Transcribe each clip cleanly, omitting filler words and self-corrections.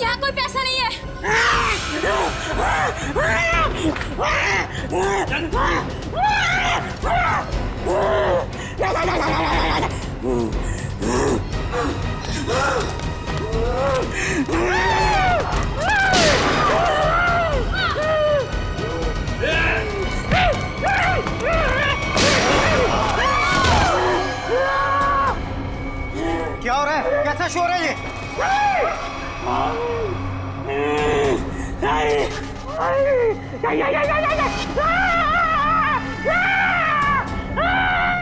यहाँ कोई पैसा नहीं है। क्या हो रहा है? कैसा शोर है ये?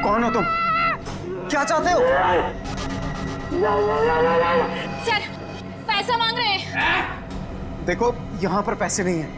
कौन हो तुम? क्या चाहते हो? सर, पैसा मांग रहे हैं। देखो, यहाँ पर पैसे नहीं हैं।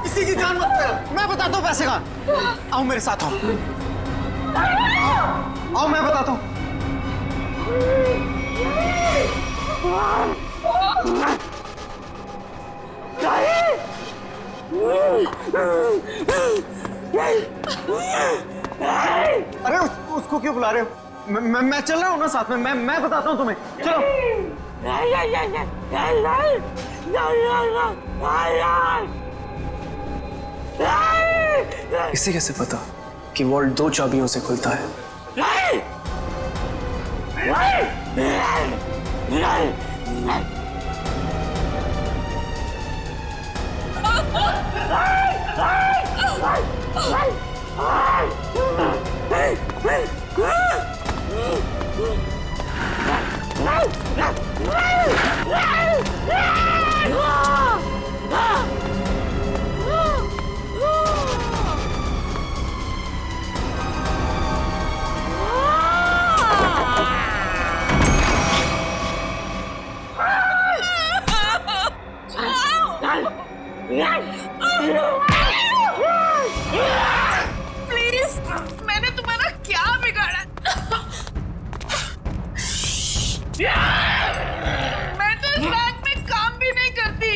किसी की जान मत करो। मैं बताता हूँ पैसे कहाँ। आओ मेरे साथ आओ। आओ मैं बताता हूँ। अरे उसको क्यों बुला रहे हो? मैं चल रहा हूँ ना साथ में। मैं बताता हूँ तुम्हें। चलो। इसे कैसे पता कि वॉल्ट 2 चाबियों से खुलता है? प्लीज, मैंने तुम्हारा क्या बिगाड़ा? मैं तो इस बैंक में काम भी नहीं करती।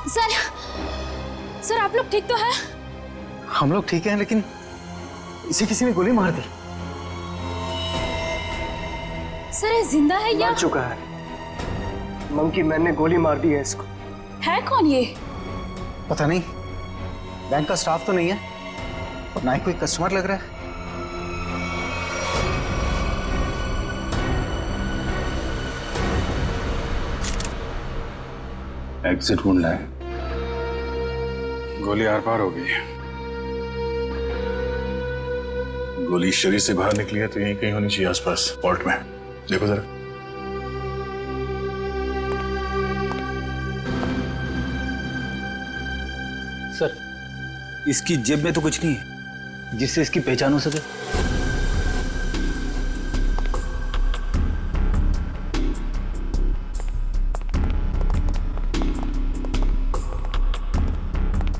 सर सर आप लोग ठीक तो हैं? हम लोग ठीक हैं, लेकिन इसे किसी ने गोली मार दी। सर ये जिंदा है या मर चुका है। मंकी मैन ने गोली मार दी है इसको। है कौन ये? पता नहीं, बैंक का स्टाफ तो नहीं है और ना ही कोई कस्टमर लग रहा है। एग्जिट ढूंढना है। गोली आर पार हो गई है। गोली शरीर से बाहर निकली है तो यहीं कहीं होनी चाहिए आसपास, वॉल्ट में। देखो जरा। सर, इसकी जेब में तो कुछ नहीं है जिससे इसकी पहचान हो सके।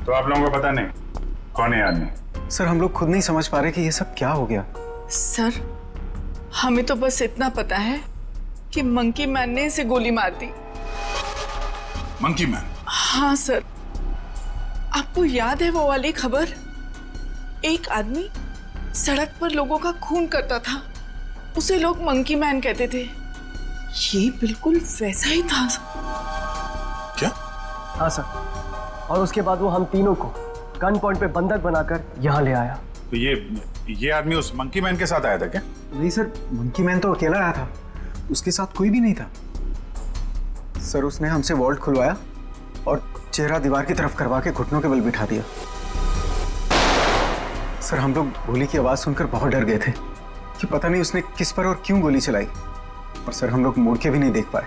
तो आप लोगों को पता नहीं कौन है आदमी? सर हम लोग खुद नहीं समझ पा रहे कि ये सब क्या हो गया। सर हमें तो बस इतना पता है कि मंकी मैन ने इसे गोली मार दी। Monkey man? हाँ सर, आपको याद है वो वाली खबर? एक आदमी सड़क पर लोगों का खून करता था, उसे लोग मंकी मैन कहते थे। ये बिल्कुल वैसा ही था। क्या? हाँ सर, और उसके बाद वो हम तीनों को गन पॉइंट पे बंधक बनाकर यहाँ ले आया। तो ये आदमी उस मंकी मैन के साथ आया था क्या? नहीं सर, मंकी मैन तो अकेला आया था, उसके साथ कोई भी नहीं था। सर उसने हमसे वॉल्ट खुलवाया और चेहरा दीवार की तरफ करवा के घुटनों के बल बिठा दिया। सर हम लोग गोली की आवाज सुनकर बहुत डर गए थे कि पता नहीं उसने किस पर और क्यों गोली चलाई। और सर हम लोग मुड़ के भी नहीं देख पाए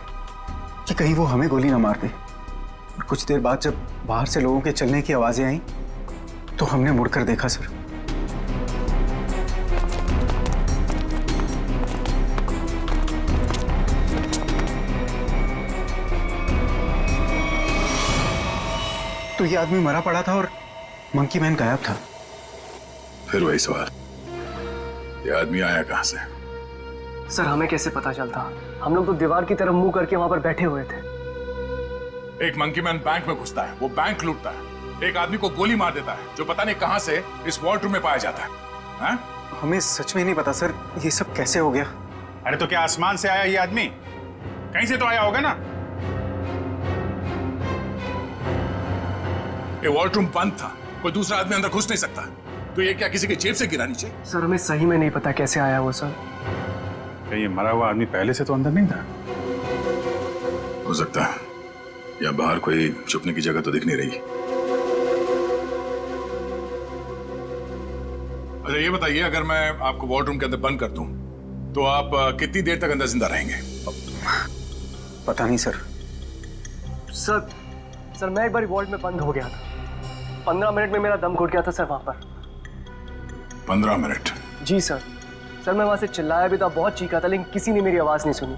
कि कहीं वो हमें गोली ना मार दे। और कुछ देर बाद जब बाहर से लोगों के चलने की आवाजें आई तो हमने मुड़कर देखा सर। तो ये आदमी मरा पड़ा था और मंकी मैन गायब था। फिर वही सवाल, ये आदमी आया कहां से? सर हमें कैसे पता चलता? हम लोग तो दीवार की तरफ मुंह करके वहां पर बैठे हुए थे। एक मंकी मैन बैंक में घुसता है, वो बैंक लूटता है, एक आदमी को गोली मार देता है जो पता नहीं कहां से इस वॉल्ट रूम में पाया जाता है। हाँ? हमें सच में नहीं पता सर, ये सब कैसे हो गया। अरे तो क्या आसमान से आया ये आदमी? कहीं से तो आया होगा ना। ये वॉल्ट रूम बंद था, कोई दूसरा आदमी अंदर घुस नहीं सकता, तो ये क्या किसी के जेब से गिरा नीचे? सर हमें सही में नहीं पता कैसे आया वो सर। क्या ये मरा हुआ आदमी पहले से तो अंदर नहीं था? हो सकता है, या बाहर कोई छुपने की जगह तो दिख नहीं रही। अच्छा ये बताइए, अगर मैं आपको वॉल्ट रूम के अंदर बंद कर दूं तो आप कितनी देर तक अंदर जिंदा रहेंगे? पता नहीं सर। सर मैं एक बार वॉल्ट में बंद हो गया था, 15 मिनट में मेरा दम घुट गया था सर वहां पर। 15 मिनट? जी सर मैं वहां से चिल्लाया भी था, बहुत चीखा था, लेकिन किसी ने मेरी आवाज नहीं सुनी।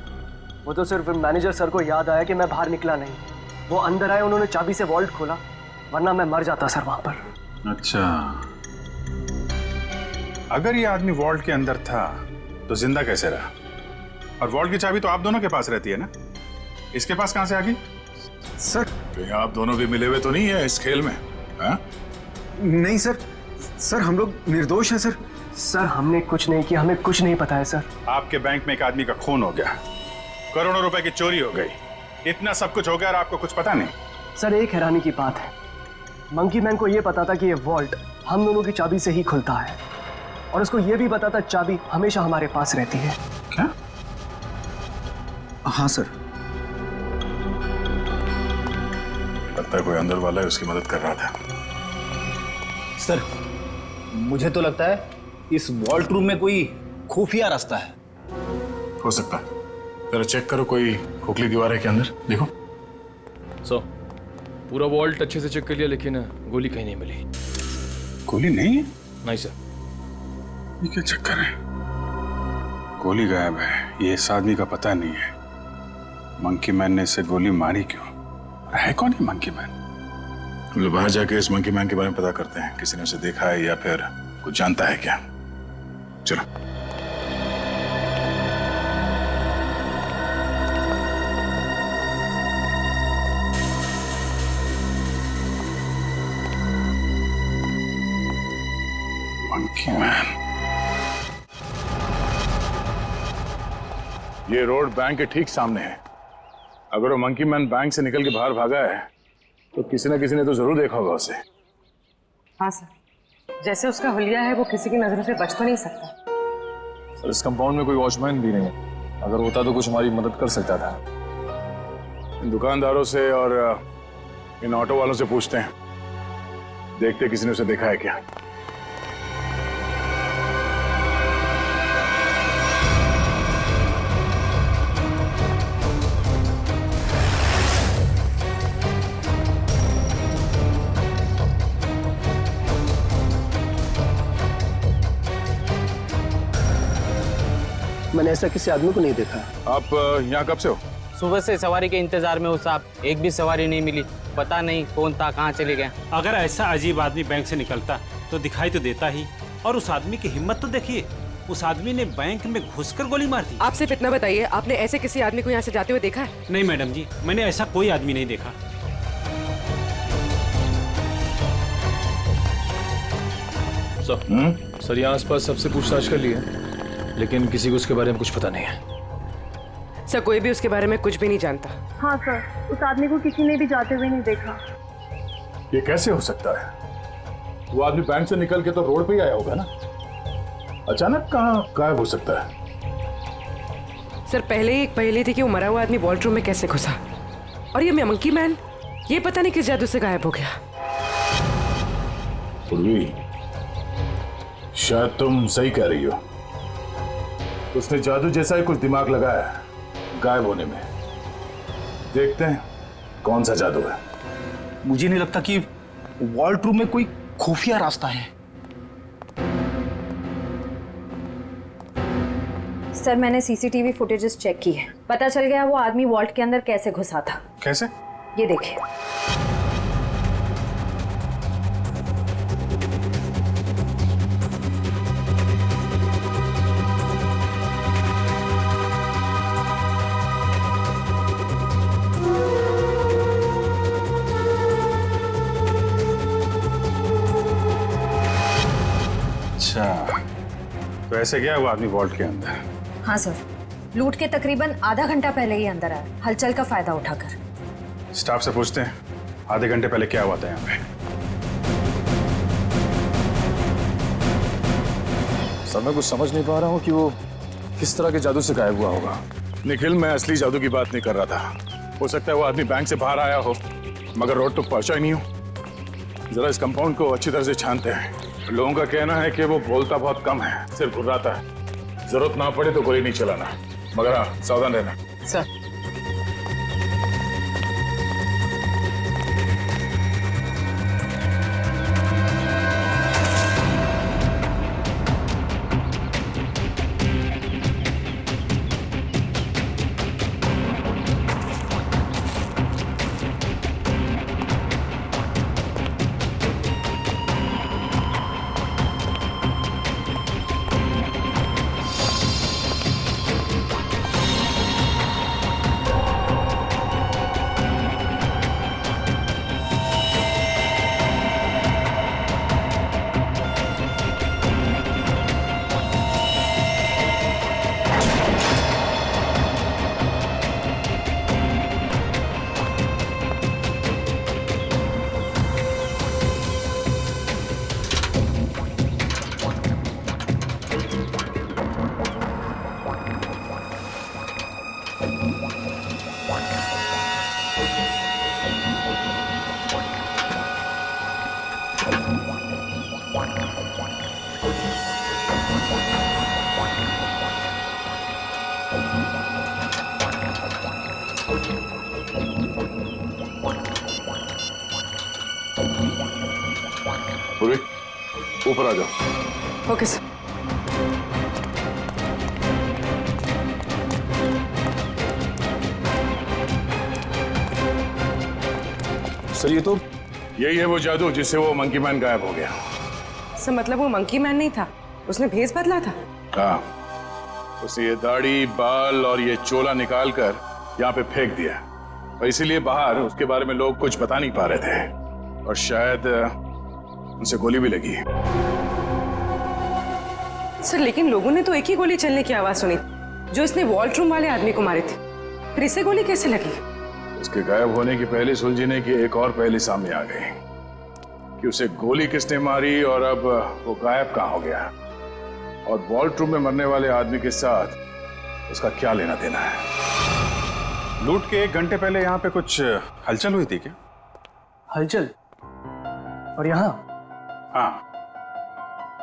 वो तो सिर्फ मैनेजर सर को याद आया कि मैं बाहर निकला नहीं। वो अंदर आए, उन्होंने चाबी से वॉल्ट खोला, वरना मैं मर जाता सर वहां पर। अच्छा, अगर ये आदमी वॉल्ट के अंदर था तो जिंदा कैसे रहा? और वॉल्ट की चाबी तो आप दोनों के पास रहती है ना, इसके पास कहां से आ गई? सर कहीं आप दोनों भी मिले हुए तो नहीं है इस खेल में? हा? नहीं सर हम लोग निर्दोष हैं सर। सर हमने कुछ नहीं किया, हमें कुछ नहीं पता है सर। आपके बैंक में एक आदमी का खून हो गया, करोड़ों रुपए की चोरी हो गई, इतना सब कुछ हो गया और आपको कुछ पता नहीं? सर एक हैरानी की बात है, मंकी मैन को यह पता था कि ये वॉल्ट हम दोनों की चाबी से ही खुलता है, और उसको यह भी पता था चाबी हमेशा हमारे पास रहती है। क्या? हाँ सर। लगता है कोई अंदर वाला है, उसकी मदद कर रहा था। सर मुझे तो लगता है इस वॉल्ट रूम में कोई खुफिया रास्ता है। हो सकता है, जरा चेक करो, कोई खोखली दीवार है क्या अंदर? देखो। सो पूरा वॉल्ट अच्छे से चेक कर लिया, लेकिन गोली कहीं नहीं मिली। गोली नहीं है? नहीं सर। ये क्या चक्कर है? गोली गायब है, ये इस आदमी का पता नहीं है। मंकी मैन ने इसे गोली मारी क्यों? है कौन है मंकी मैन? हम लोग बाहर जाके इस मंकी मैन के बारे में पता करते हैं, किसी ने उसे देखा है या फिर कुछ जानता है क्या? चलो। Monkey man. ये रोड बैंक के ठीक सामने है। अगर वो मंकी मैन बैंक से निकल के बाहर भागा है तो किसी न किसी ने तो जरूर देखा होगा उसे। हाँ सर, जैसे उसका हुलिया है वो किसी की नजरों से बच तो नहीं सकता। सर इस कंपाउंड में कोई वॉचमैन भी नहीं है, अगर होता तो कुछ हमारी मदद कर सकता था। इन दुकानदारों से और इन ऑटो वालों से पूछते हैं, देखते किसी ने उसे देखा है क्या। मैंने ऐसा किसी आदमी को नहीं देखा। आप यहाँ कब से हो? सुबह से सवारी के इंतजार में हूँ साहब, एक भी सवारी नहीं मिली। पता नहीं कौन था, कहाँ चले गए। अगर ऐसा अजीब आदमी बैंक से निकलता तो दिखाई तो देता ही। और उस आदमी की हिम्मत तो देखिए, उस आदमी ने बैंक में घुसकर गोली मार दी। आप सिर्फ इतना बताइए, आपने ऐसे किसी आदमी को यहाँ से जाते हुए देखा है? नहीं मैडम जी, मैंने ऐसा कोई आदमी नहीं देखा। सर यहाँ आसपास सबसे पूछताछ कर ली है, लेकिन किसी को उसके बारे में कुछ पता नहीं है। सर कोई भी उसके बारे में कुछ भी नहीं जानता। हाँ सर, उस आदमी को किसी ने भी जाते हुए नहीं देखा। ये कैसे हो सकता है? वो आदमी बैंक से निकल के तो रोड पे ही आया होगा ना, अचानक कहाँ गायब हो सकता है? सर पहले ही एक पहेली थी कि वो मरा हुआ आदमी वॉल्ट रूम में कैसे घुसा, और ये मंकी मैन ये पता नहीं किस जादू से गायब हो गया। पूर्वी, शायद तुम सही कह रही हो। उसने जादू जैसा ही कुछ दिमाग लगाया है गायब होने में। देखते हैं कौन सा जादू है। मुझे नहीं लगता कि वॉल्ट रूम में कोई खुफिया रास्ता है। सर मैंने सीसीटीवी फुटेजेस चेक की है, पता चल गया वो आदमी वॉल्ट के अंदर कैसे घुसा था। कैसे? ये देखिए। अच्छा, तो ऐसे गया वो आदमी वॉल्ट के अंदर? हाँ सर, लूट के तकरीबन आधा घंटा पहले ही अंदर आया, हलचल का फायदा उठाकर। स्टाफ से पूछते हैं आधे घंटे पहले क्या हुआ था यहाँ पे। सर मैं कुछ समझ नहीं पा रहा हूँ कि वो किस तरह के जादू से गायब हुआ होगा। निखिल, मैं असली जादू की बात नहीं कर रहा था। हो सकता है वो आदमी बैंक से बाहर आया हो मगर रोड तक पहुंचा ही नहीं हो। जरा इस कंपाउंड को अच्छी तरह से छानते हैं। लोगों का कहना है कि वो बोलता बहुत कम है, सिर्फ घुर्राता है। जरूरत ना पड़े तो गोली नहीं चलाना, मगर हाँ सावधान रहना। सर पूर्वी, ऊपर आ जाओ। Okay sir. सर ये तो यही है वो जादू जिससे वो मंकी मैन गायब हो गया। सर मतलब वो मंकी मैन नहीं था, उसने भेस बदला था। हाँ, उसने ये दाढ़ी, बाल और ये चोला निकाल कर यहाँ पे फेंक दिया, और इसीलिए बाहर उसके बारे में लोग कुछ बता नहीं पा रहे थे, और शायद उनसे गोली भी लगी। सर लेकिन लोगों ने तो एक ही गोली चलने की आवाज सुनी जो इसने वॉल्ट रूम वाले आदमी को मारे थे, फिर इसे गोली कैसे लगी? उसके गायब होने की पहले सुलझने की एक और पहले सामने आ गई कि उसे गोली किसने मारी और अब वो गायब कहाँ हो गया, और वॉल्ट रूम में मरने वाले आदमी के साथ उसका क्या लेना देना है। लूट के 1 घंटे पहले यहाँ पे कुछ हलचल हुई थी क्या? हलचल? और यहाँ? हाँ,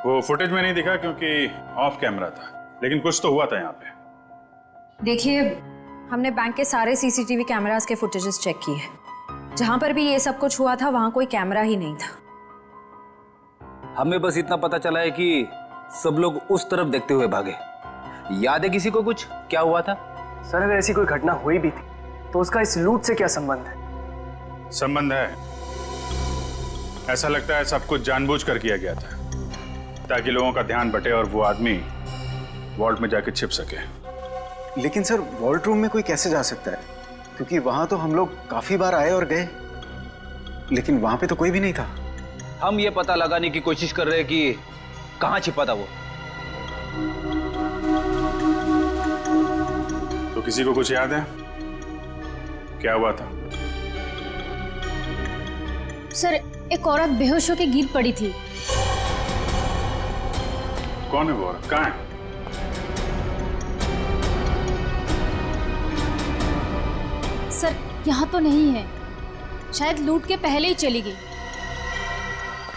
वो फुटेज में नहीं दिखा क्योंकि ऑफ कैमरा था, लेकिन कुछ तो हुआ था यहाँ पे। देखिए, हमने बैंक के सारे सीसीटीवी कैमरास के फुटेजेस चेक किए। जहां पर भी ये सब कुछ हुआ था वहां कोई कैमरा ही नहीं था। हमें बस इतना पता चला है कि सब लोग उस तरफ देखते हुए भागे। याद है किसी को कुछ क्या हुआ था? सर अगर ऐसी कोई घटना हुई भी थी तो उसका इस लूट से क्या संबंध है? संबंध है, ऐसा लगता है सब कुछ जानबूझकर किया गया था ताकि लोगों का ध्यान बटे और वो आदमी वॉल्ट में जाके छिप सके। लेकिन सर वॉल्ट रूम में कोई कैसे जा सकता है, क्योंकि वहां तो हम लोग काफी बार आए और गए, लेकिन वहां पे तो कोई भी नहीं था। हम ये पता लगाने की कोशिश कर रहे हैं कि कहाँ छिपा था वो। तो किसी को कुछ याद है क्या हुआ था? सर एक औरत बेहोश होकर गिर पड़ी थी। कौन है वो औरत, कहाँ है? सर यहाँ तो नहीं है, शायद लूट के पहले ही चली गई।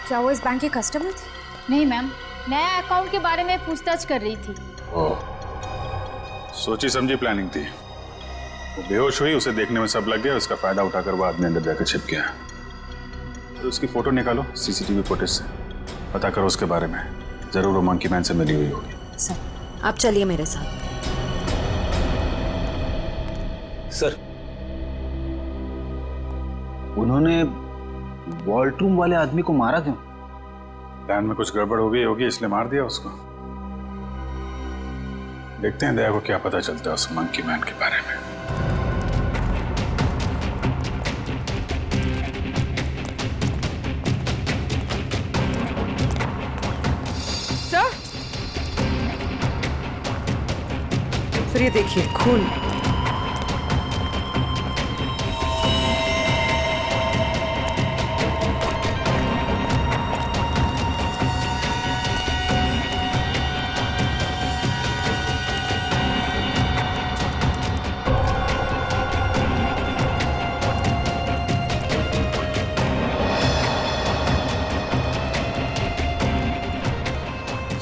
क्या वो इस बैंक की कस्टमर थी? नहीं मैम, नया अकाउंट के बारे में पूछताछ कर रही थी। ओह, सोची समझी प्लानिंग थी। वो बेहोश हुई, उसे देखने में सब लग गया, उसका फायदा उठाकर वो आदमी अंदर जाकर छिप गया। तो उसकी फोटो निकालो सीसीटीवी फुटेज से, पता करो उसके बारे में, जरूर वो मंकी मैन से मिली हुई होगी। सर आप चलिए मेरे साथ। सर उन्होंने वॉल्ट रूम वाले आदमी को मारा क्यों? प्लान में कुछ गड़बड़ हो गई होगी इसलिए मार दिया उसको। देखते हैं दया को क्या पता चलता है उस मंकी मैन के बारे में। सर ये देखिए खून।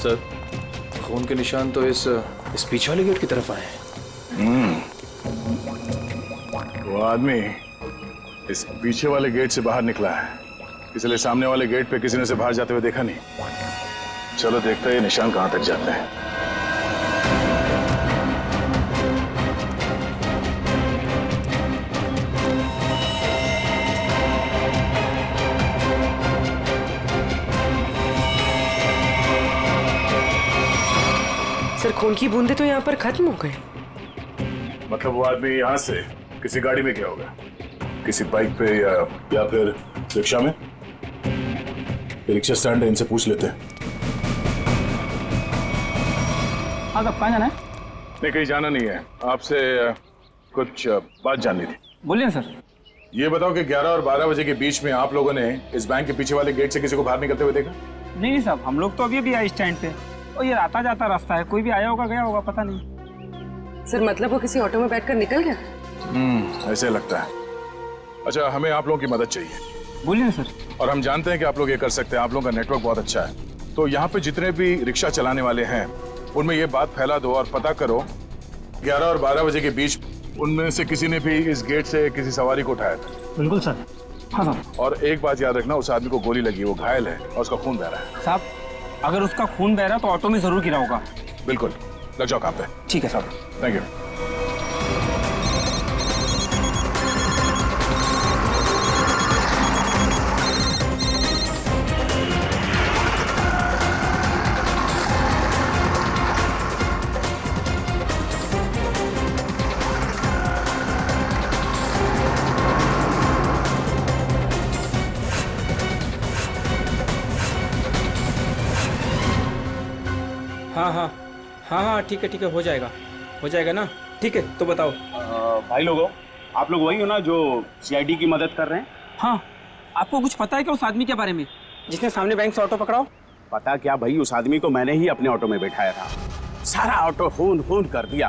सर खून के निशान तो इस पीछे वाले गेट की तरफ आए हैं। वो आदमी इस पीछे वाले गेट से बाहर निकला है, इसलिए सामने वाले गेट पे किसी ने उसे बाहर जाते हुए देखा नहीं। चलो देखते हैं ये निशान कहां तक जाते हैं। सर खून की बूंदे तो यहाँ पर खत्म हो गए। मतलब वो आदमी यहाँ से किसी गाड़ी में गया होगा, किसी बाइक पे या फिर रिक्शा में। रिक्शा स्टैंड है, इनसे पूछ लेते हैं। हाँ कहाँ जाना है? नहीं कहीं जाना नहीं है, आपसे कुछ बात जाननी थी। बोलिए सर। ये बताओ कि 11 और 12 बजे के बीच में आप लोगों ने इस बैंक के पीछे वाले गेट से किसी को बाहर निकलते हुए देखा? नहीं साहब, हम लोग तो अभी आए स्टैंड पे और ये आता जाता रास्ता है, कोई भी आया होगा गया होगा पता नहीं। सर मतलब वो किसी ऑटो में बैठकर निकल गया? ऐसे लगता है। अच्छा हमें आप लोगों की मदद चाहिए। बोलिए सर। और हम जानते हैं कि आप लोग ये कर सकते हैं, आप लोगों का नेटवर्क बहुत अच्छा है। तो यहाँ पे जितने भी रिक्शा चलाने वाले हैं उनमें ये बात फैला दो और पता करो 11 और 12 बजे के बीच उनमें से किसी ने भी इस गेट से किसी सवारी को उठाया था। बिल्कुल सर। हाँ सर। और एक बात याद रखना, उस आदमी को गोली लगी, वो घायल है और उसका खून बह रहा है। साहब अगर उसका खून बह रहा तो ऑटो में जरूर गिरा होगा। बिल्कुल, लग जाओ काम पे। ठीक है साहब। Thank you. हाँ हाँ हाँ हाँ ठीक है हो जाएगा ना। ठीक है तो बताओ। भाई लोगों, आप लोग वही हो ना जो सीआईडी की मदद कर रहे हैं? हाँ, आपको कुछ पता है क्या उस आदमी के बारे में जिसने सामने बैंक से ऑटो पकड़ाओ? पता क्या भाई, उस आदमी को मैंने ही अपने ऑटो में बैठाया था। सारा ऑटो खून कर दिया।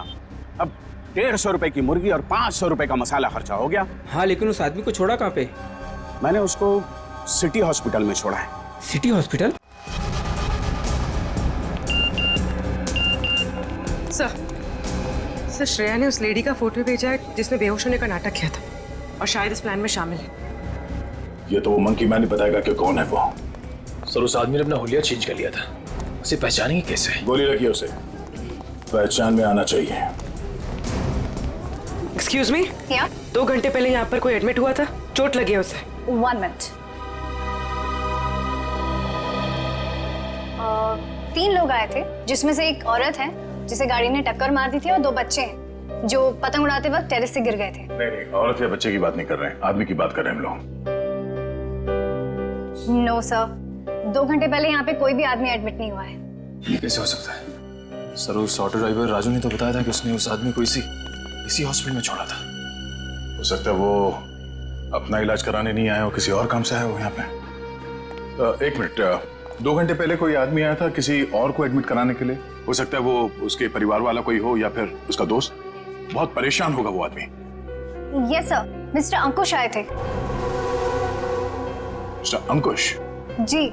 अब 150 रुपए की मुर्गी और 500 रुपए का मसाला खर्चा हो गया। हाँ लेकिन उस आदमी को छोड़ा कहाँ पे? मैंने उसको सिटी हॉस्पिटल में छोड़ा है। City hospital? सर श्रेया ने उस लेडी का फोटो भेजा है जिसने बेहोश होने का नाटक किया था और शायद इस प्लान में शामिल है। ये तो वो मंकी मैन ही बताएगा कि कौन है वो। सर उस आदमी ने अपना हुलिया चेंज कर लिया था, उसे पहचानेंगे कैसे? गोली लगी उसे, पहचान में आना चाहिए। एक्सक्यूज मी, 2 घंटे पहले यहाँ पर कोई एडमिट हुआ था, चोट लगी है उसे। 1 मिनट। 3 लोग आए थे जिसमें से एक औरत है जिसे गाड़ी ने टक्कर मार दी थी और 2 बच्चे हैं जो पतंग उड़ाते वक्त टेरेस से गिर गए थे। नहीं, औरत या बच्चे की बात नहीं कर रहे हैं, आदमी की बात कर रहे हैं हम लोग। नो सर, 2 घंटे पहले यहाँ पे कोई भी आदमी एडमिट नहीं हुआ है। ये कैसे हो सकता है? सर उस ऑटो ड्राइवर राजू ने तो बताया था कि उसने उस आदमी को इसी हॉस्पिटल में छोड़ा था। हो सकता है वो अपना इलाज कराने नहीं आया हो, किसी और काम से आया हो यहाँ पे। 1 मिनट, 2 घंटे पहले कोई आदमी आया था किसी और को एडमिट कराने के लिए। हो सकता है वो उसके परिवार वाला कोई हो या फिर उसका दोस्त। बहुत परेशान होगा वो आदमी। यस सर, मिस्टर अंकुश आए थे। मिस्टर अंकुश? जी,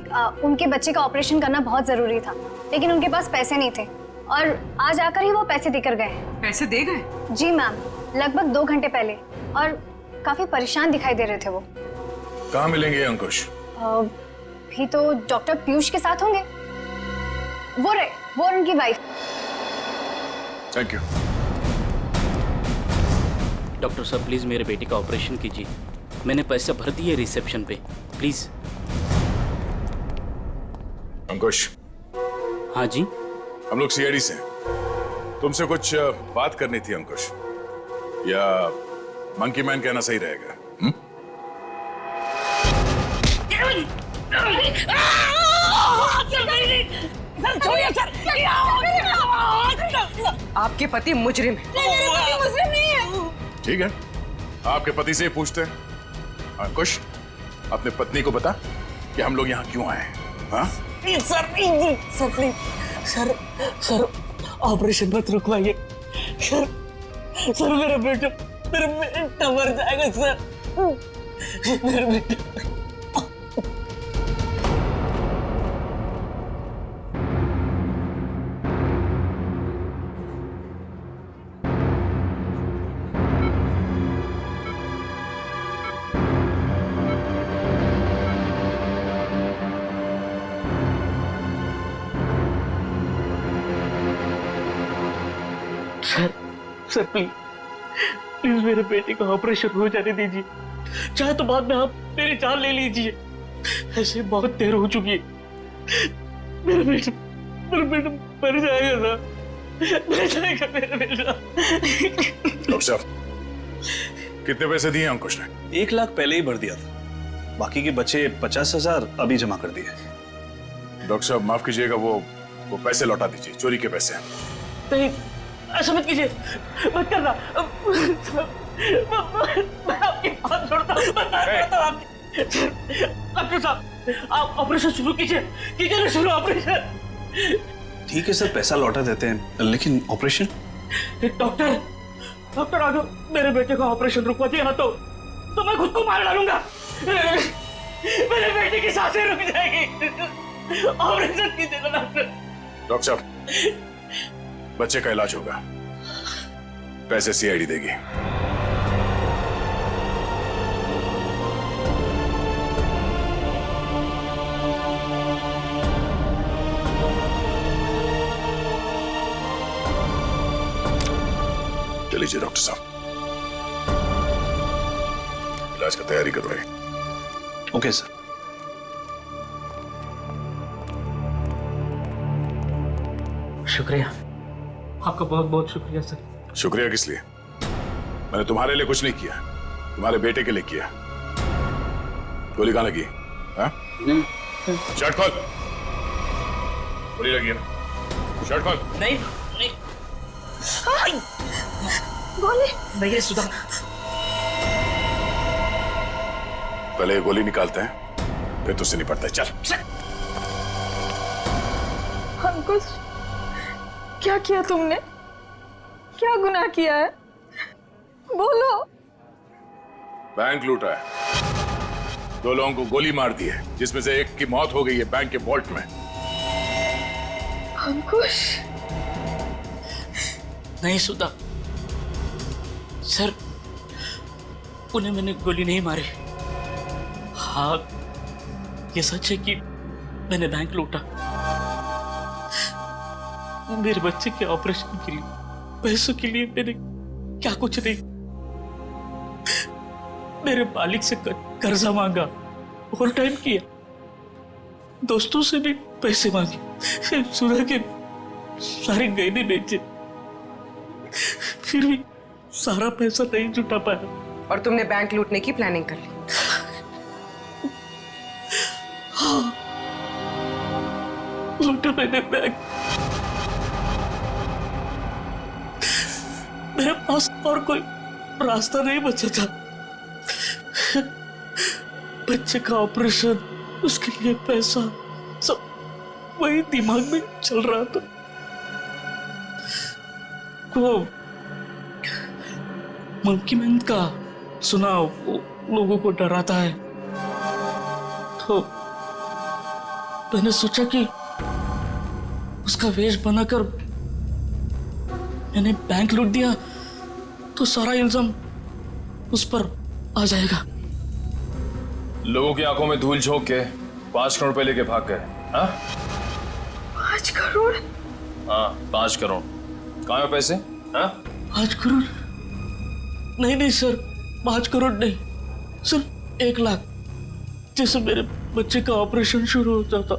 उनके बच्चे का ऑपरेशन करना बहुत जरूरी था लेकिन उनके पास पैसे नहीं थे और आज आकर ही वो पैसे देकर गए। पैसे दे गए? जी मैम, लगभग 2 घंटे पहले, और काफी परेशान दिखाई दे रहे थे वो। कहाँ मिलेंगे अंकुश? भी तो डॉक्टर पीयूष के साथ होंगे। वो उनकी वाइफ। Thank you. डॉक्टर साहब प्लीज मेरे बेटे का ऑपरेशन कीजिए, मैंने पैसे भर दिए रिसेप्शन पे, प्लीज। अंकुश। हाँ जी। हम लोग सीआईडी से हैं। तुमसे कुछ बात करनी थी अंकुश, या मंकी मैन कहना सही रहेगा? आपके पति मुजरिम है। मुजरिम नहीं है। ठीक है, आपके पति से पूछते हैं। अंकुश, अपने पत्नी को बता कि हम लोग यहाँ क्यों आए हैं। हाँ? सर ऑपरेशन मत रुकवाइए सर, मेरा बेटा मर जाएगा सर, मेरा बेटा। सर प्लीज मेरे बेटे का ऑपरेशन हो जाने दीजिए, चाहे तो बाद में आप मेरी जान ले लीजिए, ऐसे बहुत देर हो चुकी है। मेरा बेटा मर जाएगा सर, मर जाएगा मेरा बेटा। डॉक्टर साहब, कितने पैसे दिए अंकुश ने? 1 लाख पहले ही भर दिया था, बाकी के बचे 50,000 अभी जमा कर दिए। डॉक्टर साहब माफ कीजिएगा, वो पैसे लौटा दीजिए, चोरी के पैसे हैं। नहीं, ऐसा मत कीजिए, मत करना। मैं आपकी बात छोड़ता हूँ। डॉक्टर साहब, आप ऑपरेशन शुरू कीजिए ना, शुरू ऑपरेशन। ठीक है सर, पैसा लौटा देते हैं, लेकिन ऑपरेशन? डॉक्टर राघव, मेरे बेटे का ऑपरेशन रुकवा दिया ना तो मैं खुद को मार डालूंगा। मेरे बेटे की सांसें रुक जाएगी। ऑपरेशन कीजिएगा डॉक्टर। डॉक्टर साहब, बच्चे का इलाज होगा, पैसे सीआईडी देगी। चलिए डॉक्टर साहब, इलाज का तैयारी करवाइए। Okay sir. शुक्रिया, आपका बहुत बहुत शुक्रिया सर। शुक्रिया किस लिए? मैंने तुम्हारे लिए कुछ नहीं किया, तुम्हारे बेटे के लिए किया। गोली कहाँ लगी? हाँ? शर्ट खोल। गोली लगी है ना? शर्ट खोल। नहीं गोली नहीं सुधा, पहले ये गोली निकालते हैं, फिर तुझसे निपटते हैं। चल। अंकुश, क्या किया तुमने? क्या गुनाह किया है? बोलो। बैंक लूटा है, 2 लोगों को गोली मार दी है, जिसमें से एक की मौत हो गई है बैंक के वॉल्ट में। अंकुश, नहीं सुधा सर, उन्हें मैंने गोली नहीं मारी। हाँ, ये सच है कि मैंने बैंक लूटा। मेरे बच्चे के ऑपरेशन के लिए, पैसों के लिए मैंने क्या कुछ नहीं, मेरे मालिक से कर्जा मांगा, ओवर टाइम किया, दोस्तों से भी पैसे मांगे, सुना के सारे गहने बेचे, फिर भी सारा पैसा नहीं जुटा पाया। और तुमने बैंक लूटने की प्लानिंग कर ली? हाँ, लूटा मैंने बैंक। मेरे पास और कोई रास्ता नहीं बचा था। बच्चे का ऑपरेशन, उसके लिए पैसा, सब वही दिमाग में चल रहा था। वो मंकी मैन का सुना, वो लोगों को डराता है, तो मैंने सोचा कि उसका वेश बनाकर मैंने बैंक लूट दिया तो सारा इल्जाम उस पर आ जाएगा। लोगों की आंखों में धूल झोंक के 5 करोड़ रुपए लेके भाग गए। हाँ 5 करोड़? हाँ 5 करोड़। कहाँ है पैसे? हाँ 5 करोड़ नहीं सर, 5 करोड़ नहीं, सिर्फ 1 लाख। जैसे मेरे बच्चे का ऑपरेशन शुरू हो जाता,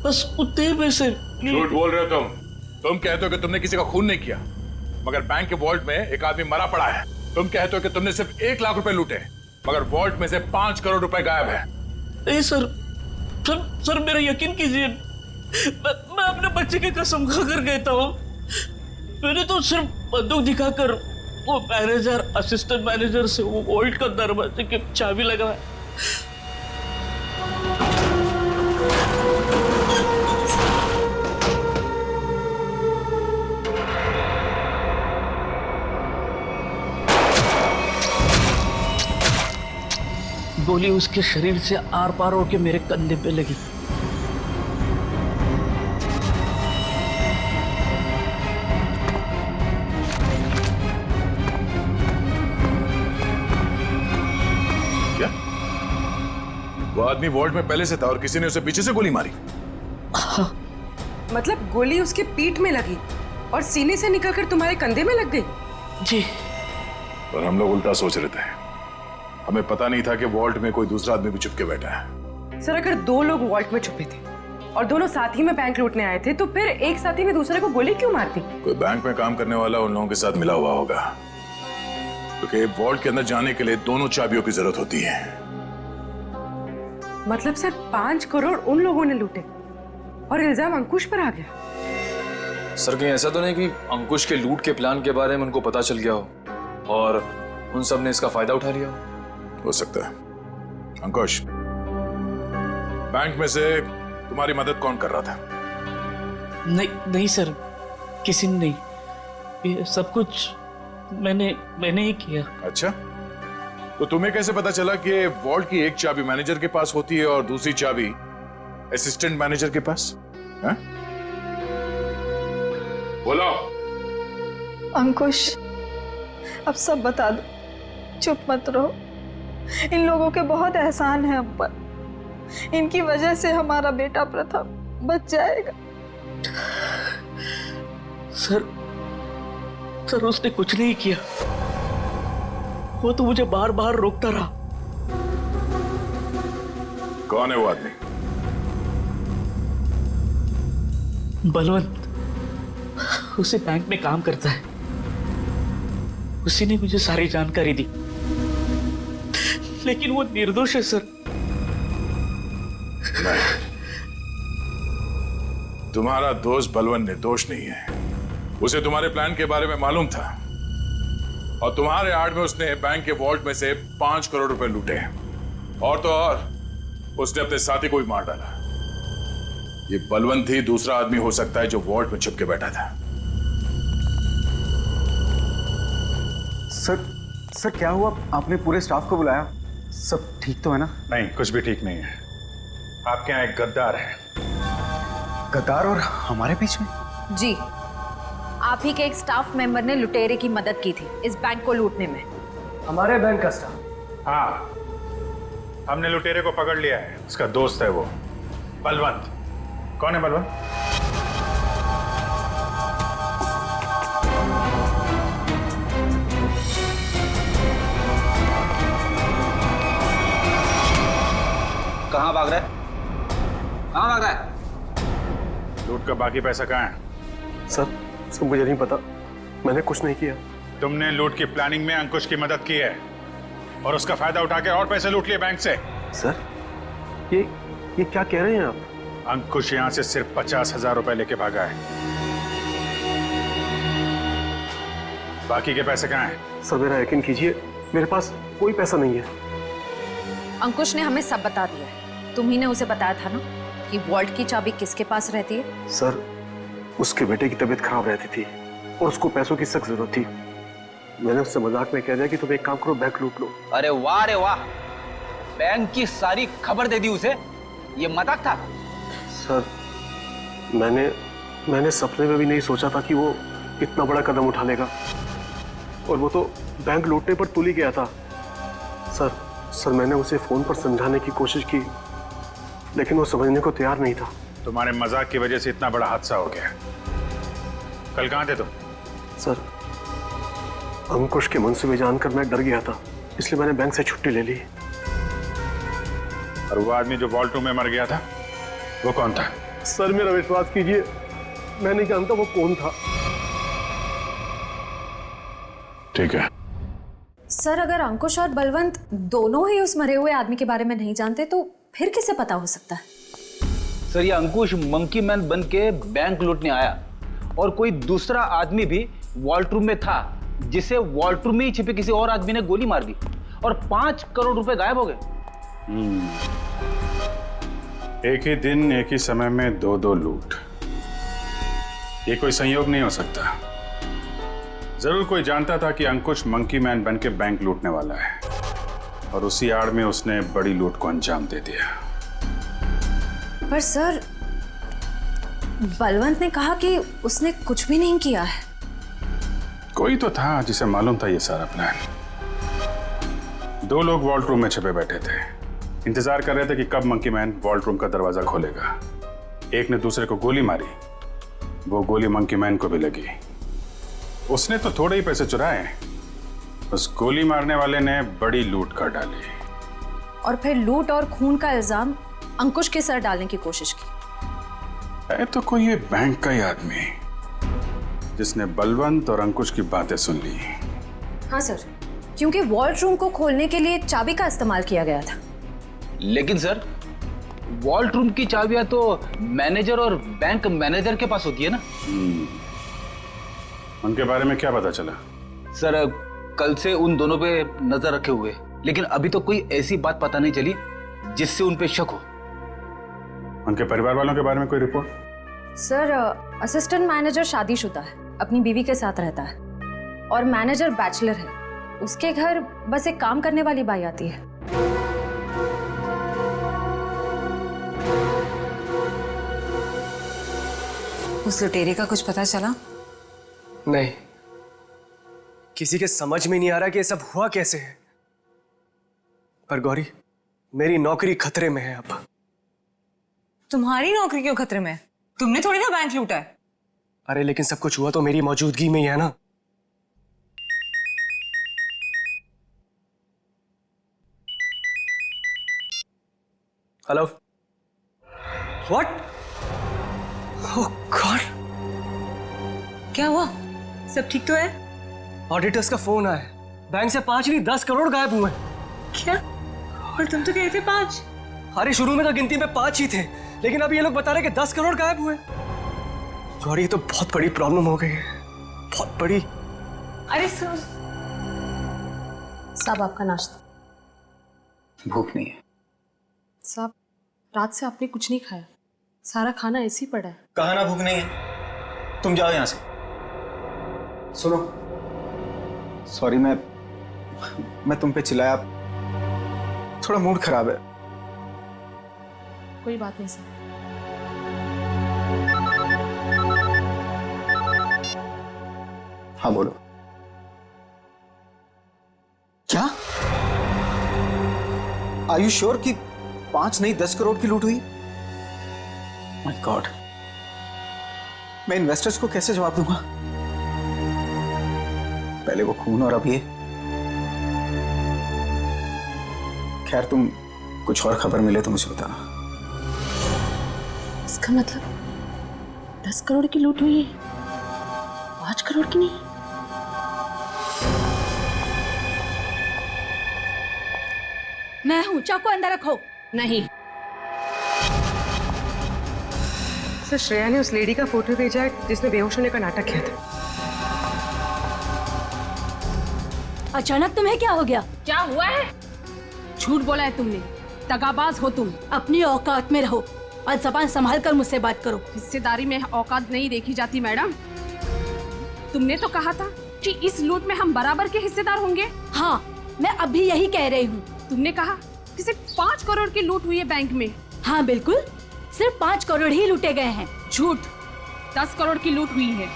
बस उतने पैसे। झूठ बोल रहे हो तुम कहते हो कि तुमने किसी का खून नहीं किया, मगर बैंक के वॉल्ट में एक आदमी मरा पड़ा है। तुम कहते हो कि तुमने सिर्फ 1 लाख रुपए लूटे, मगर वॉल्ट में से 5 करोड़ रुपए गायब है। नहीं सर, मेरा यकीन कीजिए, मैं अपने बच्चे की कसम खाकर कहता हूँ, मैंने तो सिर्फ बंदूक दिखाकर वो मैनेजर, असिस्टेंट मैनेजर से वो वॉल्ट का दरवाजे की चाबी लगाया। गोली उसके शरीर से आर पार होकर मेरे कंधे पे लगी। क्या वो आदमी वॉल्ट में पहले से था और किसी ने उसे पीछे से गोली मारी? मतलब गोली उसके पीठ में लगी और सीने से निकलकर तुम्हारे कंधे में लग गई? जी। पर हम लोग उल्टा सोच रहे थे, हमें पता नहीं था कि वॉल्ट में कोई दूसरा आदमी भी छुप के बैठा है। सर अगर 2 लोग वॉल्ट में छुपे थे और दोनों साथ ही में बैंक लूटने आए थे, तो फिर एक साथी ने दूसरे को गोली क्यों मार दी? कोई बैंक में काम करने वाला उन लोगों के साथ मिला हुआ होगा, क्योंकि वॉल्ट के अंदर जाने के लिए दोनों चाबियों की जरूरत होती है। मतलब सर 5 करोड़ उन लोगों ने लूटे और इल्जाम अंकुश पर आ गया? सर कहीं ऐसा तो नहीं कि अंकुश के लूट के प्लान के बारे में उनको पता चल गया हो और उन सब ने इसका फायदा उठा लिया हो सकता है। अंकुश, बैंक में से तुम्हारी मदद कौन कर रहा था? नहीं सर, किसी ने नहीं, ये सब कुछ मैंने ही किया। अच्छा, तो तुम्हें कैसे पता चला कि वॉल्ट की एक चाबी मैनेजर के पास होती है और दूसरी चाबी असिस्टेंट मैनेजर के पास? हैं? बोलो। अंकुश, अब सब बता दो, चुप मत रहो। इन लोगों के बहुत एहसान है हम पर, इनकी वजह से हमारा बेटा प्रथम बच जाएगा। सर उसने कुछ नहीं किया, वो तो मुझे बार बार रोकता रहा। कौन है वो आदमी? बलवंत, उसी बैंक में काम करता है, उसी ने मुझे सारी जानकारी दी, लेकिन वो निर्दोष है सर। नहीं, तुम्हारा दोस्त बलवंत निर्दोष नहीं है। उसे तुम्हारे प्लान के बारे में मालूम था और तुम्हारे आड़ में उसने बैंक के वॉल्ट में से 5 करोड़ रुपए लूटे। और तो और उसने अपने साथी को भी मार डाला। ये बलवंत ही दूसरा आदमी हो सकता है जो वॉल्ट में छुप के बैठा था। सर क्या हुआ? आपने पूरे स्टाफ को बुलाया? सब ठीक तो है ना? नहीं, कुछ भी ठीक नहीं है। आपके यहाँ एक गद्दार है। गद्दार और हमारे बीच में? जी, आप ही के एक स्टाफ मेंबर ने लुटेरे की मदद की थी इस बैंक को लूटने में। हमारे बैंक का स्टाफ? हाँ, हमने लुटेरे को पकड़ लिया है। उसका दोस्त है वो बलवंत। कौन है बलवंत? कहाँ भाग रहा है? कहाँ भाग रहा है? लूट का बाकी पैसा कहाँ है? सर मुझे नहीं पता, मैंने कुछ नहीं किया। तुमने लूट की प्लानिंग में अंकुश की मदद की है और उसका फायदा उठा के और पैसे लूट लिए बैंक से। सर ये क्या कह रहे हैं आप? अंकुश यहां से सिर्फ 50,000 रुपए लेके भागा है। बाकी के पैसे कहाँ हैं? सर मेरा यकीन कीजिए, मेरे पास कोई पैसा नहीं है। अंकुश ने हमें सब बता दिया है। तुम्ही ने उसे बताया था ना कि वॉल्ट की चाबी किसके पास रहती है? सर उसके बेटे की तबीयत खराब रहती थी और उसको पैसों की सख्त जरूरत थी। मैंने उससे मजाक में कह दिया कि तुम एक काम करो, बैंक लूट लो। अरे वाह, बैंक की सारी खबर दे दी उसे। ये मजाक था? सर मैंने सपने में भी नहीं सोचा था कि वो इतना बड़ा कदम उठा लेगा। और वो तो बैंक लूटने पर तुल ही गया था। सर मैंने उसे फोन पर समझाने की कोशिश की, लेकिन वो समझने को तैयार नहीं था। तुम्हारे मजाक की वजह से इतना बड़ा हादसा हो गया। कल कहाँ थे तुम? सर अंकुश के मंसूबे जानकर मैं डर गया था, इसलिए मैंने बैंक से छुट्टी ले ली। और वो आदमी जो वॉल्ट रूम में मर गया था, वो कौन था? सर मेरा विश्वास कीजिए, मैं नहीं जानता वो कौन था। ठीक है। सर अगर अंकुश और बलवंत दोनों ही उस मरे हुए आदमी के बारे में नहीं जानते तो फिर किसे पता हो सकता है? सर ये अंकुश मंकी मैन बन के बैंक लूटने आया और कोई दूसरा आदमी भी वॉल्ट रूम में था, जिसे वॉल्ट रूम में ही छिपे किसी और आदमी ने गोली मार दी और 5 करोड़ रुपए गायब हो गए। एक ही दिन एक ही समय में दो लूट, ये कोई संयोग नहीं हो सकता। जरूर कोई जानता था कि अंकुश मंकी मैन बन के बैंक लूटने वाला है और उसी आड़ में उसने बड़ी लूट को अंजाम दे दिया। पर सर बलवंत ने कहा कि उसने कुछ भी नहीं किया है। कोई तो था जिसे मालूम था ये सारा प्लान। 2 लोग वॉल्ट रूम में छिपे बैठे थे, इंतजार कर रहे थे कि कब मंकी मैन वॉल्ट रूम का दरवाजा खोलेगा। एक ने दूसरे को गोली मारी, वो गोली मंकी मैन को भी लगी। उसने तो थोड़े ही पैसे चुराए, उस गोली मारने वाले ने बड़ी लूट कर डाली और फिर लूट और खून का इल्जाम अंकुश के सर डालने की कोशिश की। है तो कोई ये बैंक का ही आदमी जिसने बलवंत और अंकुश की बातें सुन ली। हाँ सर, क्योंकि वॉल्ट रूम को खोलने के लिए चाबी का इस्तेमाल किया गया था। लेकिन सर वॉल्ट रूम की चाबियां तो मैनेजर और बैंक मैनेजर के पास होती है ना। उनके बारे में क्या पता चला? सर कल से उन दोनों पे नजर रखे हुए, लेकिन अभी तो कोई ऐसी बात पता नहीं चली जिससे उन पे शक हो। उनके परिवार वालों के बारे में कोई रिपोर्ट? सर असिस्टेंट मैनेजर शादीशुदा है, अपनी बीवी के साथ रहता है और मैनेजर बैचलर है। उसके घर बस एक काम करने वाली बाई आती है। उस लुटेरे का कुछ पता चला? नहीं, किसी के समझ में नहीं आ रहा कि ये सब हुआ कैसे है। पर गौरी, मेरी नौकरी खतरे में है अब। तुम्हारी नौकरी क्यों खतरे में? तुमने थोड़ी ना बैंक लूटा है। अरे लेकिन सब कुछ हुआ तो मेरी मौजूदगी में ही है ना। हेलो। व्हाट? ओह गॉड, क्या हुआ? सब ठीक तो है? ऑडिटर्स का फोन आया, बैंक से 5 नहीं 10 करोड़ गायब हुए। क्या? और तुम तो कहे थे 5। अरे शुरू में तो गिनती में 5 ही थे, लेकिन अब ये लोग बता रहे कि 10 करोड़ गायब हुए। गौरी ये तो बहुत बड़ी प्रॉब्लम हो गई है, बहुत बड़ी। अरे सर साहब आपका नाश्ता। भूख नहीं है। साहब रात से आपने कुछ नहीं खाया, सारा खाना ऐसे ही पड़ा है। कहा ना भूख नहीं है, तुम जाओ यहां से। सुनो, सॉरी मैं तुम पे चिल्लाया, थोड़ा मूड खराब है। कोई बात नहीं सर। हाँ बोलो। क्या? आर यू श्योर कि 5 नहीं 10 करोड़ की लूट हुई? माय गॉड, मैं इन्वेस्टर्स को कैसे जवाब दूंगा? पहले वो खून और अब ये। खैर, तुम कुछ और खबर मिले तो मुझे बताना। इसका मतलब 10 करोड़ की लूट हुई है, 5 करोड़ की नहीं। मैं हूं, चाकू अंदर रखो। नहीं। सर श्रेया ने उस लेडी का फोटो भेजा है जिसने बेहोश होने का नाटक किया था। अचानक तुम्हें क्या हो गया? क्या हुआ है? झूठ बोला है तुमने, दगाबाज हो तुम। अपनी औकात में रहो और जबान संभाल कर मुझसे बात करो। हिस्सेदारी में औकात नहीं देखी जाती मैडम। तुमने तो कहा था कि इस लूट में हम बराबर के हिस्सेदार होंगे। हाँ, मैं अभी यही कह रही हूँ। तुमने कहा कि सिर्फ 5 करोड़ की लूट हुई है बैंक में। हाँ बिल्कुल, सिर्फ 5 करोड़ ही लूटे गए हैं। झूठ, 10 करोड़ की लूट हुई है।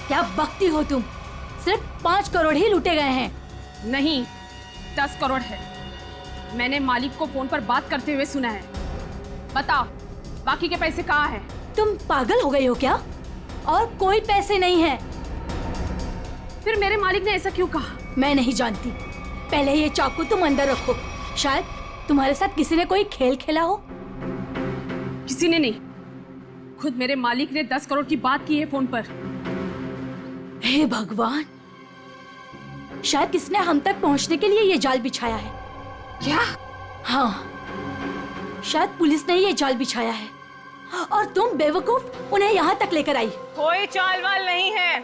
क्या बकती हो तुम? सिर्फ 5 करोड़ ही लूटे गए हैं। नहीं, 10 करोड़ है। मैंने मालिक को फोन पर बात करते हुए सुना है। बताओ, बाकी के पैसे कहाँ हैं? तुम पागल हो गई हो क्या? और कोई पैसे नहीं है। फिर मेरे मालिक ने ऐसा क्यों कहा? मैं नहीं जानती। पहले ये चाकू तुम अंदर रखो। शायद तुम्हारे साथ किसी ने कोई खेल खेला हो। किसी ने नहीं, खुद मेरे मालिक ने 10 करोड़ की बात की है फोन पर। हे भगवान, शायद किसने हम तक पहुंचने के लिए ये जाल बिछाया है। क्या? हाँ, शायद पुलिस ने ये जाल बिछाया है और तुम बेवकूफ उन्हें यहाँ तक लेकर आई। कोई चाल वाल नहीं है।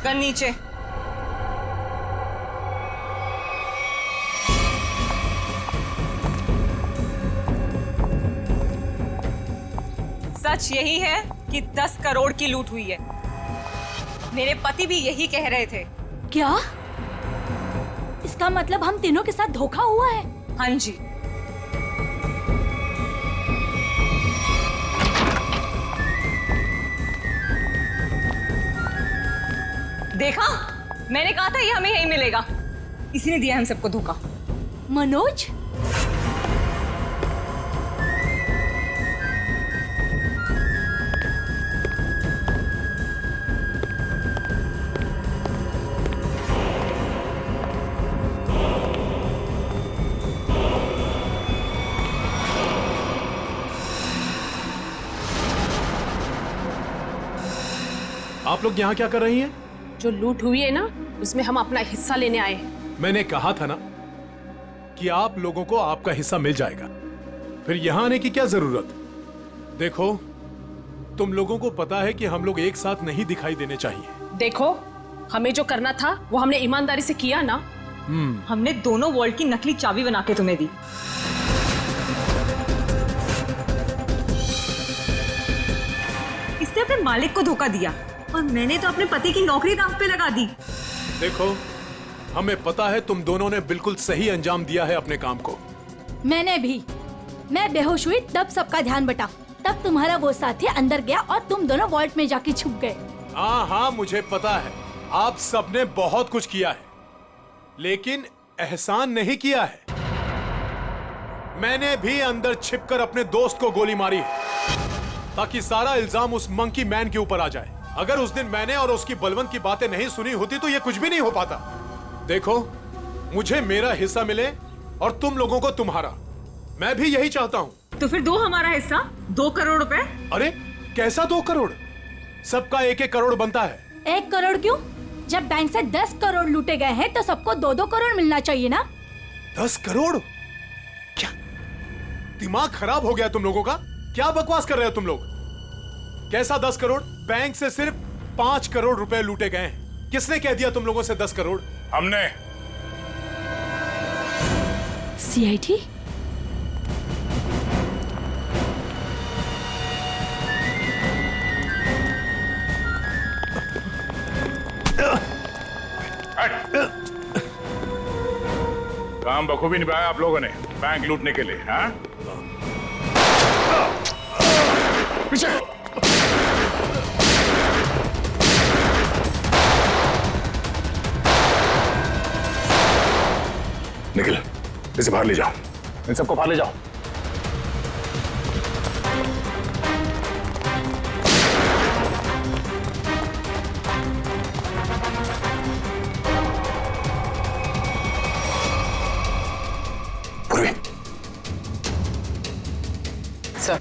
गन नीचे। सच यही है कि 10 करोड़ की लूट हुई है। मेरे पति भी यही कह रहे थे। क्या? इसका मतलब हम तीनों के साथ धोखा हुआ है? हाँ जी। देखा, मैंने कहा था ये हमें यही मिलेगा। इसी ने दिया हम सबको धोखा। मनोज, आप लोग यहाँ क्या कर रही हैं? जो लूट हुई है ना, उसमें हम अपना हिस्सा लेने आए हैं। मैंने कहा था ना कि आप लोगों को आपका हिस्सा मिल जाएगा, फिर यहाँ आने की क्या जरूरत? देखो, तुम लोगों को पता है कि हम लोग एक साथ नहीं दिखाई देने चाहिए। देखो, हमें जो करना था वो हमने ईमानदारी से किया ना। हमने दोनों वॉल्ट की नकली चाबी बना के तुम्हें दी। इसने अपने मालिक को धोखा दिया और मैंने तो अपने पति की नौकरी दांव पे लगा दी। देखो, हमें पता है तुम दोनों ने बिल्कुल सही अंजाम दिया है अपने काम को। मैंने भी। मैं बेहोश हुई तब सबका ध्यान बटा। तब तुम्हारा वो साथी अंदर गया और तुम दोनों वॉल्ट में जाके छुप गए। हाँ हाँ, मुझे पता है आप सबने बहुत कुछ किया है, लेकिन एहसान नहीं किया है। मैंने भी अंदर छिपकर अपने दोस्त को गोली मारी है ताकि सारा इल्जाम उस मंकी मैन के ऊपर आ जाए। अगर उस दिन मैंने और उसकी बलवंत की बातें नहीं सुनी होती तो ये कुछ भी नहीं हो पाता। देखो, मुझे मेरा हिस्सा मिले और तुम लोगों को तुम्हारा। मैं भी यही चाहता हूँ। तो फिर दो हमारा हिस्सा, 2 करोड़ रुपए। अरे कैसा 2 करोड़? सबका 1-1 करोड़ बनता है। 1 करोड़ क्यों? जब बैंक से 10 करोड़ लूटे गए हैं तो सबको 2-2 करोड़ मिलना चाहिए ना। 10 करोड़? क्या दिमाग खराब हो गया तुम लोगों का? क्या बकवास कर रहे हो तुम लोग? कैसा 10 करोड़? बैंक से सिर्फ 5 करोड़ रुपए लूटे गए हैं। किसने कह दिया तुम लोगों से 10 करोड़? हमने। सीआईडी? काम बखूबी निभाया आप लोगों ने बैंक लूटने के लिए। हाँ? पीछे। निखिल, इसे बाहर ले जाओ। इन सबको बाहर ले जाओ। Sir,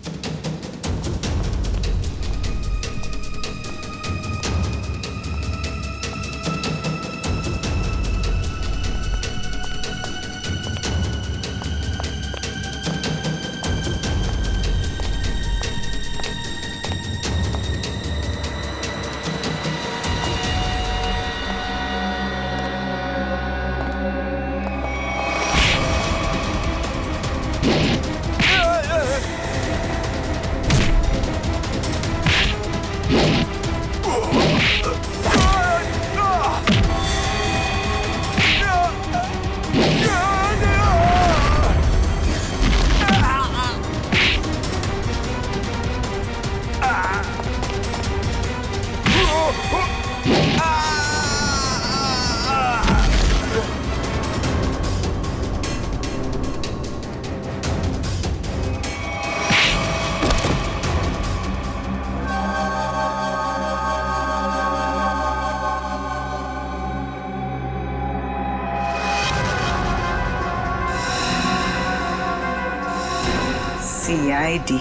CID।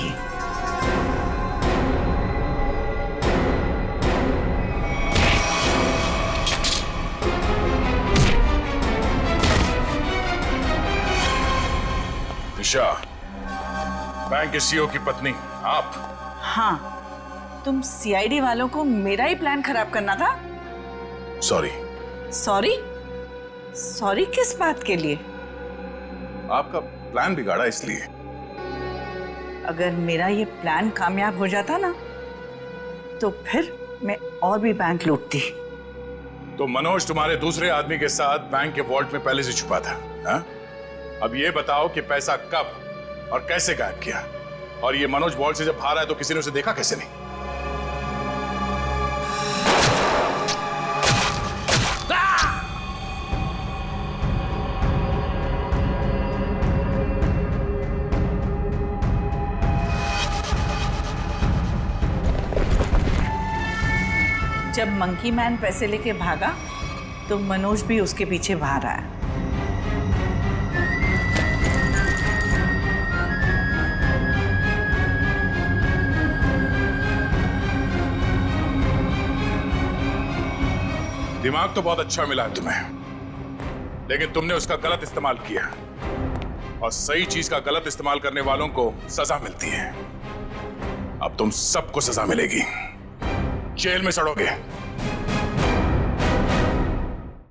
निशा, बैंक के सीईओ की पत्नी आप? हाँ, तुम CID वालों को मेरा ही प्लान खराब करना था। सॉरी। सॉरी? सॉरी किस बात के लिए? आपका प्लान बिगाड़ा इसलिए। अगर मेरा ये प्लान कामयाब हो जाता ना, तो फिर मैं और भी बैंक लूटती। तो मनोज तुम्हारे दूसरे आदमी के साथ बैंक के वॉल्ट में पहले से छुपा था। हा? अब ये बताओ कि पैसा कब और कैसे गायब किया? और ये मनोज वॉल्ट से जब बाहर आया तो किसी ने उसे देखा कैसे नहीं? जब मंकी मैन पैसे लेके भागा तो मनोज भी उसके पीछे बाहर आया। दिमाग तो बहुत अच्छा मिला है तुम्हें, लेकिन तुमने उसका गलत इस्तेमाल किया। और सही चीज का गलत इस्तेमाल करने वालों को सजा मिलती है। अब तुम सबको सजा मिलेगी, जेल में सड़ोगे।